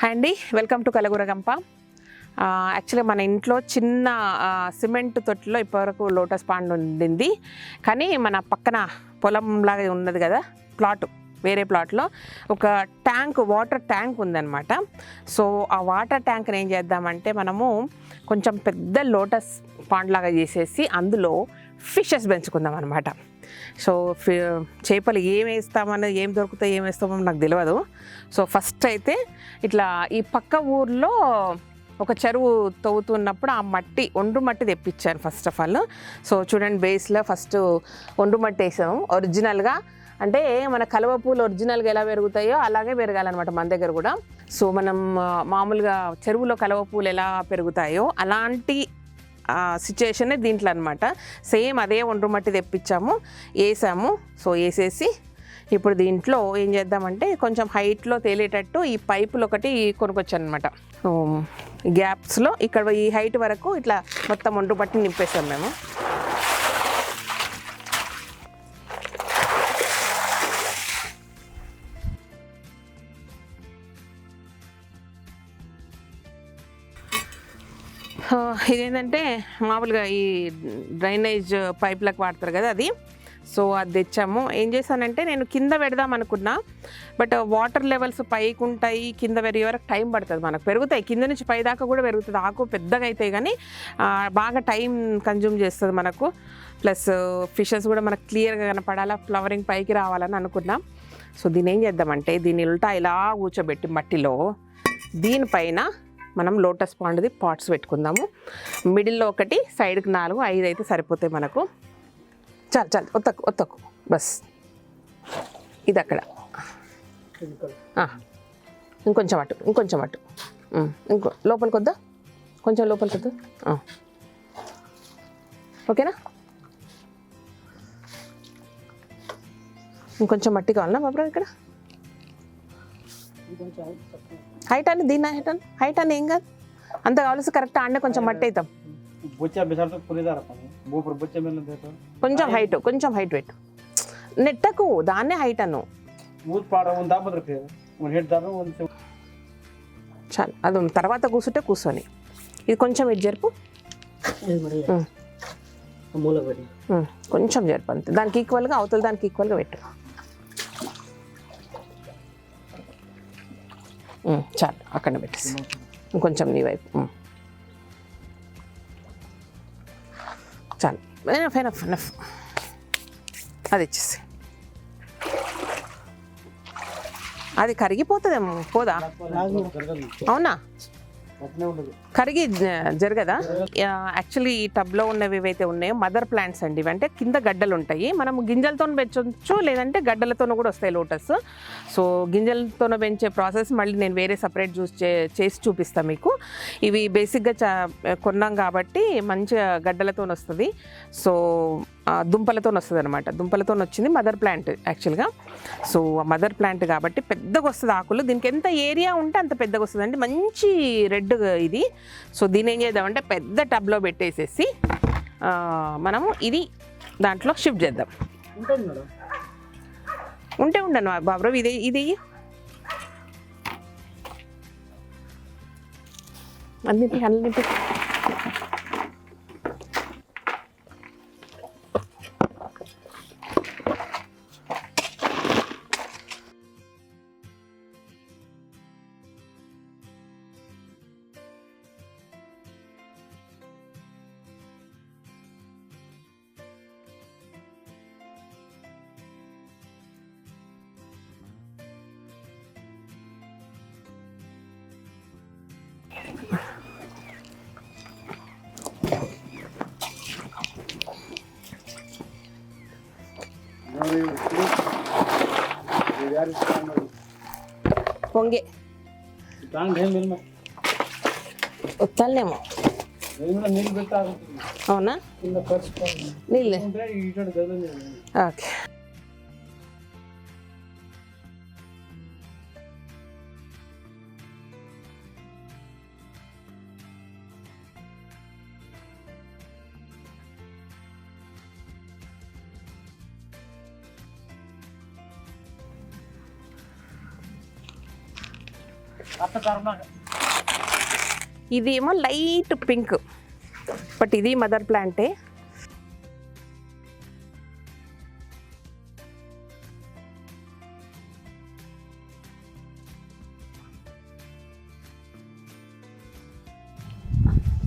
Hi అండి, welcome to Kalagooragampa. యాక్చువల్గా మన ఇంట్లో చిన్న సిమెంట్ తొట్టిలో ఇప్పటివరకు లోటస్ పాండ్ ఉండింది. కానీ మన పక్కన పొలంలాగా ఉన్నది కదా, వేరే ప్లాట్లో ఒక ట్యాంక్, వాటర్ ట్యాంక్ ఉందన్నమాట. సో ఆ వాటర్ ట్యాంక్ని ఏం చేద్దామంటే మనము కొంచెం పెద్ద లోటస్ పాండ్ లాగా చేసేసి అందులో ఫిషెస్ పెంచుకుందాం అనమాట. సో చేపలు ఏం వేస్తామని, ఏం దొరుకుతాయి, ఏం వేస్తామో నాకు తెలియదు. సో ఫస్ట్ అయితే ఇట్లా ఈ పక్క ఊర్లో ఒక చెరువు తవ్వుతున్నప్పుడు ఆ ఒండ్రు మట్టి తెప్పించాను ఫస్ట్ ఆఫ్ ఆల్. సో చూడండి, బేస్లో ఫస్ట్ ఒండ్రు మట్టి వేసాము ఒరిజినల్గా. అంటే మన కలువ పూలు ఒరిజినల్గా ఎలా పెరుగుతాయో అలాగే పెరగాలన్నమాట మన దగ్గర కూడా. సో మనం మామూలుగా చెరువులో కలువ పూలు ఎలా పెరుగుతాయో అలాంటి సిచ్యుయేషనే దీంట్లో అనమాట. సేమ్ అదే ఒండ్రు మట్టి తెప్పించాము, వేసాము. సో వేసేసి ఇప్పుడు దీంట్లో ఏం చేద్దామంటే కొంచెం హైట్లో తేలేటట్టు ఈ పైపులు ఒకటి కొనుక్కొచ్చాను అనమాట. గ్యాప్స్లో ఇక్కడ ఈ హైట్ వరకు ఇట్లా మొత్తం ఒండ్రు మట్టి నింపేసాం మేము. ఇదేంటంటే మామూలుగా ఈ డ్రైనేజ్ పైప్లకు వాడతారు కదా అది. సో అది తెచ్చాము. ఏం చేశానంటే నేను కింద పెడదాం అనుకున్నా, బట్ వాటర్ లెవెల్స్ పైకి ఉంటాయి, కింద పెరిగే వరకు టైం పడుతుంది. మనకు పెరుగుతాయి, కింద నుంచి పై దాకా కూడా పెరుగుతుంది. ఆకు పెద్దగా అవుతాయి కానీ బాగా టైం కన్జ్యూమ్ చేస్తుంది మనకు. ప్లస్ ఫిషెస్ కూడా మనకు క్లియర్గా కనపడాలా, ఫ్లవరింగ్ పైకి రావాలని అనుకున్నాం. సో దీన్ని ఏం చేద్దామంటే దీన్ని ఉల్టా ఇలా కూర్చోబెట్టి మట్టిలో దీనిపైన మనం లోటస్ పాండ్ది పాట్స్ పెట్టుకుందాము. మిడిల్లో ఒకటి, సైడ్కి 4, 5 అయితే సరిపోతాయి మనకు. చాలు ఒత్తకు బస్. ఇది అక్కడ ఇంకొంచెం అటు ఇంకో లోపలికి వద్దా, కొంచెం లోపలికి వద్దా. ఓకేనా? ఇంకొంచెం మట్టి కావాలన్నా బాబు ఇక్కడ. హైట్ అని దీన్ని హైట్ అని ఏం కాదు, అంత కావాల్సి కరెక్ట్. ఆడనే కొంచెం మట్టి అవుతాం. కొంచెం హైట్ పెట్టు, నెట్టకు దాన్నే హైట్ అను. చాలు, అది తర్వాత కూర్చుంటే కూర్చొని ఇది కొంచెం ఇటు జరుపు, కొంచెం జరుపు అంతే. దానికి ఈక్వల్గా అవతల దానికి ఈక్వల్గా పెట్టు. చాలు, అక్కడ పెట్టేసి ఇంకొంచెం నీ వైపు. చాలు, ఎనఫ్. అది ఇచ్చేసి అది కరిగిపోతుందేమో, పోదా? అవునా, కరిగి జరగదా? యాక్చువల్లీ ఈ టబ్లో ఉన్నవి ఏవైతే ఉన్నాయో మదర్ ప్లాంట్స్ అండి. ఇవి అంటే కింద గడ్డలు ఉంటాయి. మనం గింజలతో పెంచవచ్చు, లేదంటే గడ్డలతో కూడా వస్తాయి లోటస్. సో గింజలతో పెంచే ప్రాసెస్ మళ్ళీ నేను వేరే సపరేట్ చేసి చూపిస్తాను మీకు. ఇవి బేసిక్గా కొన్నాం కాబట్టి మంచిగా గడ్డలతో వస్తుంది. సో దుంపలతో వస్తుంది అనమాట. దుంపలతో వచ్చింది మదర్ ప్లాంట్ యాక్చువల్గా. సో మదర్ ప్లాంట్ కాబట్టి పెద్దగా వస్తుంది ఆకులు. దీనికి ఎంత ఏరియా ఉంటే అంత పెద్దగా వస్తుంది అండి, మంచి రెడ్ ఇది. సో దీన్ని ఏం చేద్దామంటే పెద్ద టబ్లో పెట్టేసేసి మనము ఇది దాంట్లో షిఫ్ట్ చేద్దాం. ఉండను బాబు, ఇది అన్నింటి పొంగే వస్తానేమో. అవునా, నీళ్ళే. ఓకే, ఇది ఏమో లైట్ పింక్, బట్ ఇది మదర్ ప్లాంటే.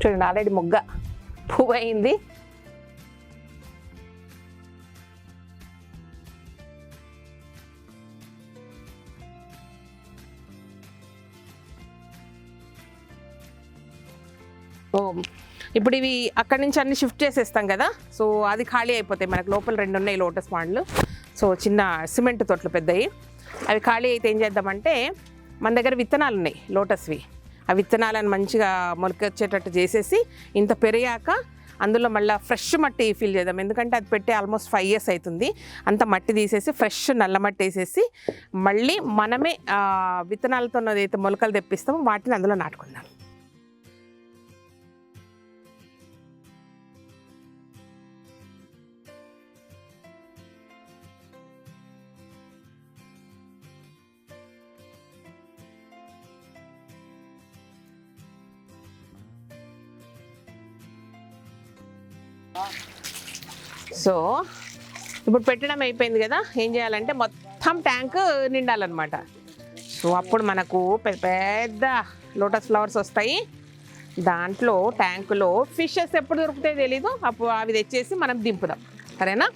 చూడండి ఆల్రెడీ మొగ్గ పువ్వు అయింది. ఇప్పుడు ఇవి అక్కడి నుంచి అన్ని షిఫ్ట్ చేసేస్తాం కదా, సో అది ఖాళీ అయిపోతాయి. మనకు లోపల 2 ఉన్నాయి లోటస్ పాండ్లు. సో చిన్న సిమెంట్ తొట్లు పెద్దవి, అవి ఖాళీ అయితే ఏం చేద్దామంటే మన దగ్గర విత్తనాలు ఉన్నాయి లోటస్వి. ఆ విత్తనాలను మంచిగా మొలకొచ్చేటట్టు చేసేసి ఇంత పెరిగాక అందులో మళ్ళీ ఫ్రెష్ మట్టి ఫిల్ చేద్దాం. ఎందుకంటే అది పెట్టే ఆల్మోస్ట్ 5 years అవుతుంది. అంత మట్టి తీసేసి ఫ్రెష్ నల్ల మట్టి వేసేసి మళ్ళీ మనమే విత్తనాలతో ఏదైతే మొలకలు తెప్పిస్తామో వాటిని అందులో నాటుకుందాం. సో ఇప్పుడు పెట్టడం అయిపోయింది కదా, ఏం చేయాలంటే మొత్తం ట్యాంక్ నిండాలన్నమాట. సో అప్పుడు మనకు పెద్ద లోటస్ ఫ్లవర్స్ వస్తాయి. దాంట్లో ట్యాంకులో ఫిషెస్ ఎప్పుడు దొరుకుతాయో తెలీదు, అప్పుడు అవి తెచ్చేసి మనం దింపుదాం, సరేనా?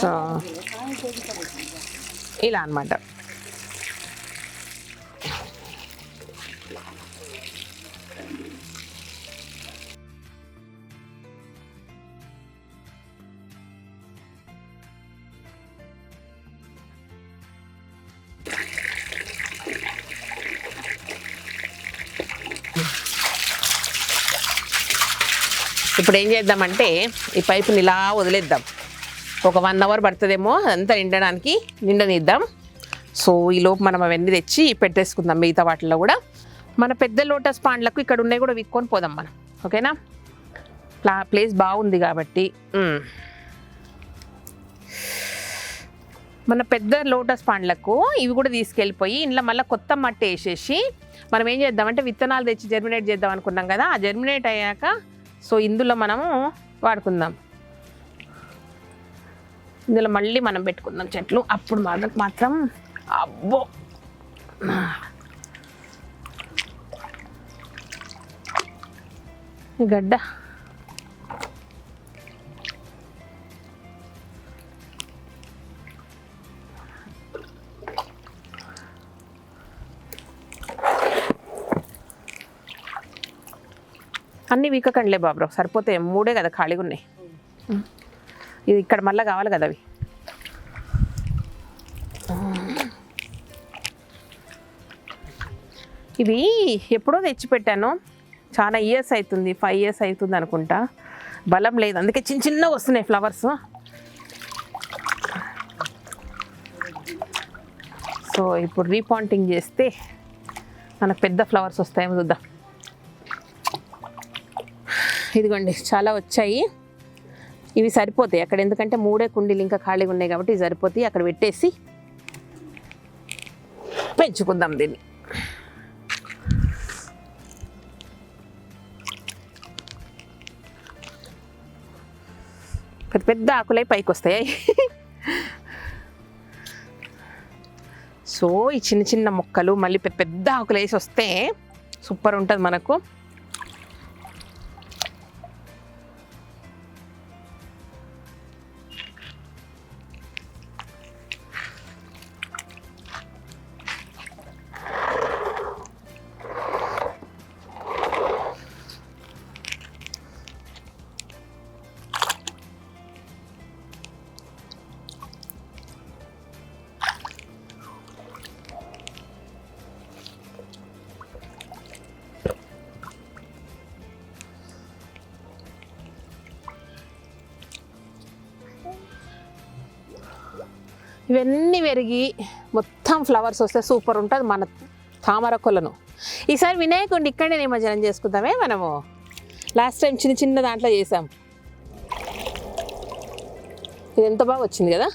సో ఇలా అన్నమాట. ఇప్పుడు ఏం చేద్దామంటే ఈ పైపుని ఇలా వదిలేద్దాం. ఒక 1 hour పడుతుందేమో అదంతా నిండనిద్దాం. సో ఈలోపు మనం అవన్నీ తెచ్చి పెట్టేసుకుందాం. మిగతా వాటిల్లో కూడా మన పెద్ద లోటస్ పాండ్లకు ఇక్కడ ఉన్నాయి కూడా విక్కొని పోదాం మనం, ఓకేనా? ప్లేస్ బాగుంది కాబట్టి. మన పెద్ద లోటస్ పాండ్లకు ఇవి కూడా తీసుకెళ్ళిపోయి ఇంట్లో మళ్ళీ కొత్త మట్టి వేసేసి మనం ఏం చేద్దామంటే విత్తనాలు తెచ్చి జర్మినేట్ చేద్దాం అనుకున్నాం కదా, ఆ జర్మినేట్ అయ్యాక సో ఇందులో మనము వాడుకుందాం. ఇందులో మళ్ళీ మనం పెట్టుకుందాం చెట్లు. అప్పుడు మాత్రం అబ్బో ఈ గడ్డ అన్నీ వీకకండిలే బాబు, సరిపోతాయి. 3 కదా ఖాళీగా ఉన్నాయి. ఇది ఇక్కడ మళ్ళీ కావాలి కదా అవి. ఇవి ఎప్పుడో తెచ్చిపెట్టాను, చాలా ఇయర్స్ అవుతుంది, 5 years అవుతుంది అనుకుంటా. బలం లేదు, అందుకే చిన్నగా వస్తున్నాయి ఫ్లవర్స్. సో ఇప్పుడు రీపాంటింగ్ చేస్తే మనకు పెద్ద ఫ్లవర్స్ వస్తాయేమో చూద్దాం. ఇదిగోండి చాలా వచ్చాయి. ఇవి సరిపోతాయి అక్కడ, ఎందుకంటే 3 కుండీలు ఇంకా ఖాళీగా ఉన్నాయి కాబట్టి ఇవి సరిపోతాయి. అక్కడ పెట్టేసి పెంచుకుందాం దీన్ని. పెద్ద పెద్ద ఆకులై పైకి వస్తాయి. సో ఈ చిన్న చిన్న మొక్కలు మళ్ళీ పెద్ద పెద్ద ఆకులు వేసి వస్తే సూపర్ ఉంటుంది మనకు. ఇవన్నీ పెరిగి మొత్తం ఫ్లవర్స్ వస్తే సూపర్ ఉంటుంది మన తామర కొలను. ఈసారి వినాయకుడిని ఇక్కడే నిమజ్జనం చేసుకుందామే మనము. లాస్ట్ టైం చిన్న చిన్న దాంట్లో చేసాం. ఇది ఎంత బాగా వచ్చింది కదా.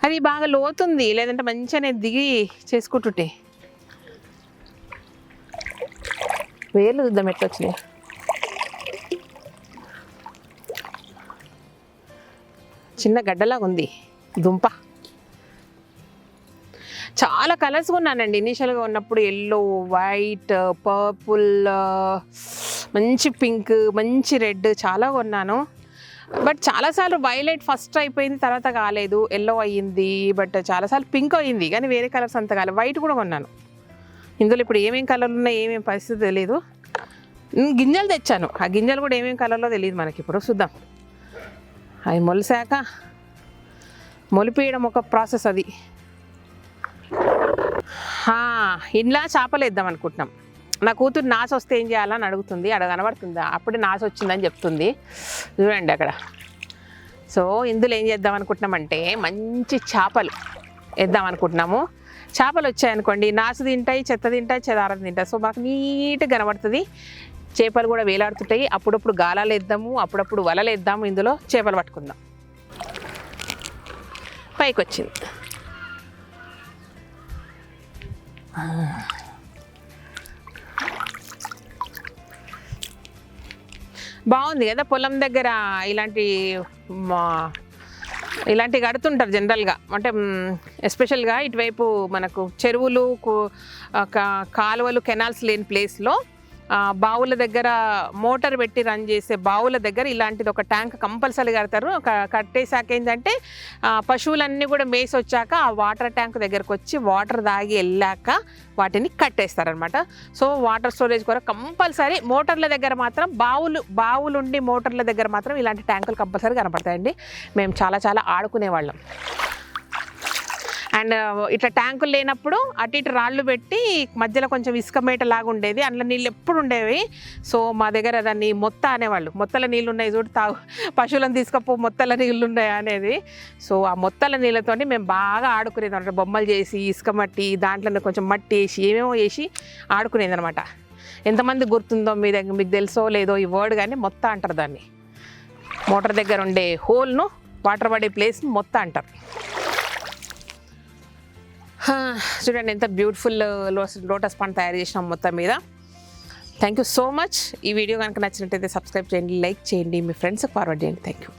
అది బాగా లోతుంది, లేదంటే మంచిగా నేను దిగి చేసుకుంటుంటే. వేర్లు చూద్దాం ఎట్లా వచ్చినాయి. చిన్న గడ్డలాగా ఉంది దుంప. చాలా కలర్స్ కొన్నానండి ఇనీషియల్గా ఉన్నప్పుడు. ఎల్లో, వైట్, పర్పుల్, మంచి పింక్, మంచి రెడ్ చాలా కొన్నాను. బట్ చాలాసార్లు వైలెట్ ఫస్ట్ అయిపోయింది, తర్వాత కాలేదు. ఎల్లో అయ్యింది, బట్ చాలాసార్లు పింక్ అయ్యింది, కానీ వేరే కలర్స్ అంత కాలేదు. వైట్ కూడా కొన్నాను. ఇందులో ఇప్పుడు ఏమేమి కలర్లు ఉన్నాయి, ఏమేమి పరిస్థితి తెలియదు. గింజలు తెచ్చాను, ఆ గింజలు కూడా ఏమేమి కలర్లో తెలియదు మనకి. ఇప్పుడు చూద్దాం. అవి మొలిసాక మొలిపేయడం ఒక ప్రాసెస్ అది. ఇంట్లో చేపలు వేద్దాం అనుకుంటున్నాం. నా కూతురు నాసు వస్తే ఏం చేయాలని అడుగుతుంది. అక్కడ కనబడుతుందా, అప్పుడే నాసు వచ్చిందని చెప్తుంది. చూడండి అక్కడ. సో ఇందులో ఏం చేద్దాం అనుకుంటున్నామంటే మంచి చేపలు వేద్దాం అనుకుంటున్నాము. చేపలు వచ్చాయనుకోండి, నాసు తింటాయి, చెత్త తింటాయి, చెదారం తింటాయి. సో మాకు నీట్గా కనబడుతుంది. చేపలు కూడా వేలాడుతుంటాయి. అప్పుడప్పుడు గాలాలు వేద్దాము, అప్పుడప్పుడు వలలు వేద్దాము. ఇందులో చేపలు పట్టుకుందాం. పైకి వచ్చింది. బాగుంది కదా. పొలం దగ్గర ఇలాంటి కడుతుంటారు జనరల్గా. అంటే ఎస్పెషల్గా ఇటువైపు మనకు చెరువులు, కాలువలు, కెనాల్స్ లేని ప్లేస్లో బావుల దగ్గర మోటార్ పెట్టి రన్ చేసే బావుల దగ్గర ఇలాంటిది ఒక ట్యాంక్ కంపల్సరీ కడతారు. కట్టేశాక ఏంటంటే పశువులన్నీ కూడా మేసి వచ్చాక ఆ వాటర్ ట్యాంక్ దగ్గరకు వచ్చి వాటర్ తాగి వెళ్ళాక వాటిని కట్టేస్తారనమాట. సో వాటర్ స్టోరేజ్ కూడా కంపల్సరీ. మోటార్ల దగ్గర మాత్రం బావులుండి మోటార్ల దగ్గర మాత్రం ఇలాంటి ట్యాంకులు కంపల్సరీ కనపడతాయండి. మేము చాలా ఆడుకునేవాళ్ళం. అండ్ ఇట్లా ట్యాంకులు లేనప్పుడు అటు ఇటు రాళ్ళు పెట్టి మధ్యలో కొంచెం ఇసుక మేట లాగా ఉండేది, అందులో నీళ్ళు ఎప్పుడు ఉండేవి. సో మా దగ్గర దాన్ని మొత్త అనేవాళ్ళు. మొత్తల నీళ్ళు ఉన్నాయి చూడు, పశువులను తీసుకపో మొత్తల నీళ్ళు ఉన్నాయి అనేది. సో ఆ మొత్తల నీళ్ళతో మేము బాగా ఆడుకునేది అనమాట. బొమ్మలు చేసి ఇసుక మట్టి, దాంట్లో కొంచెం మట్టి వేసి ఏమేమో వేసి ఆడుకునేది అనమాట. ఎంతమంది గుర్తుందో మీకు తెలుసో లేదో ఈ వర్డ్, కానీ మొత్త అంటారు దాన్ని. మోటార్ దగ్గర ఉండే హోల్ను, వాటర్ పడే ప్లేస్ని మొత్త అంటారు. చూడండి ఎంత బ్యూటిఫుల్ లోటస్ పండు తయారు చేసినాం మొత్తం మీద. Thank you so much. ఈ వీడియో కనుక నచ్చినట్టయితే సబ్స్క్రైబ్ చేయండి, లైక్ చేయండి, మీ ఫ్రెండ్స్కి ఫార్వర్డ్ చేయండి. Thank you.